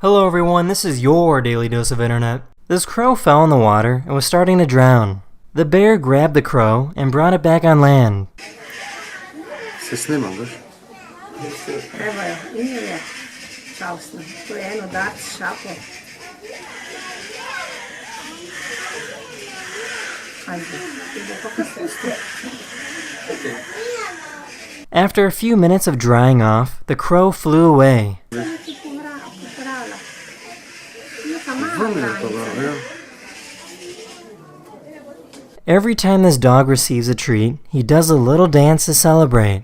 Hello everyone, this is your Daily Dose of Internet. This crow fell in the water and was starting to drown. The bear grabbed the crow and brought it back on land. Ses ne mi alır? Evo, nije čausno. Tu je eno dati šapo. Ajde, ide kako se ustoji. After a few minutes of drying off, the crow flew away. Every time this dog receives a treat, he does a little dance to celebrate.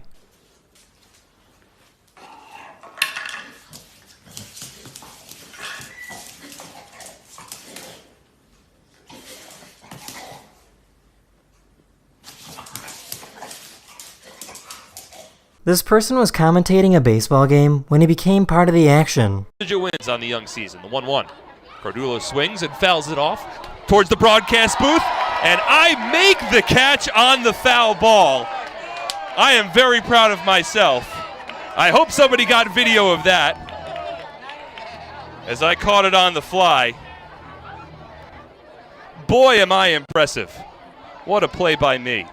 This person was commentating a baseball game when he became part of the action. Wins on the young season, the 1-1. Cordulo swings and fouls it off towards the broadcast booth, and I make the catch on the foul ball. I am very proud of myself. I hope somebody got video of that as I caught it on the fly. Boy, am I impressive. What a play by me.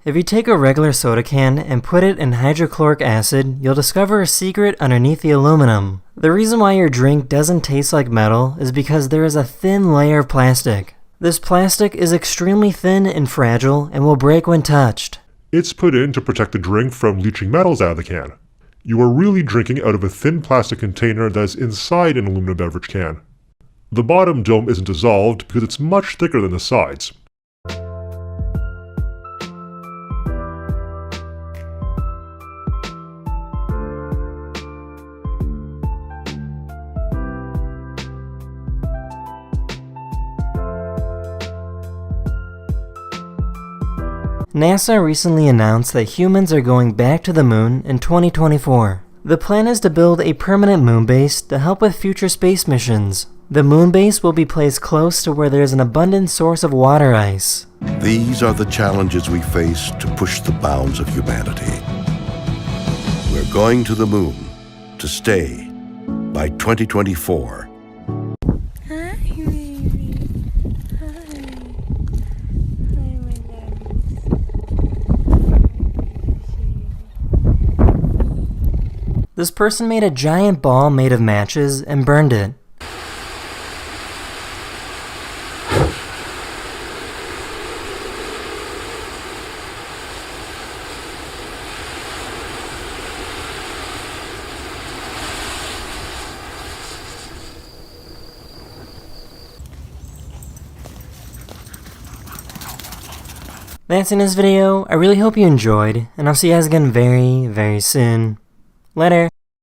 If you take a regular soda can and put it in hydrochloric acid, you'll discover a secret underneath the aluminum. The reason why your drink doesn't taste like metal is because there is a thin layer of plastic. This plastic is extremely thin and fragile and will break when touched. It's put in to protect the drink from leaching metals out of the can. You are really drinking out of a thin plastic container that is inside an aluminum beverage can. The bottom dome isn't dissolved because it's much thicker than the sides. NASA recently announced that humans are going back to the moon in 2024. The plan is to build a permanent moon base to help with future space missions. The moon base will be placed close to where there is an abundant source of water ice. These are the challenges we face to push the bounds of humanity. We're going to the moon to stay by 2024. This person made a giant ball made of matches and burned it. That's in this video. I really hope you enjoyed, and I'll see you guys again very, very soon. Later.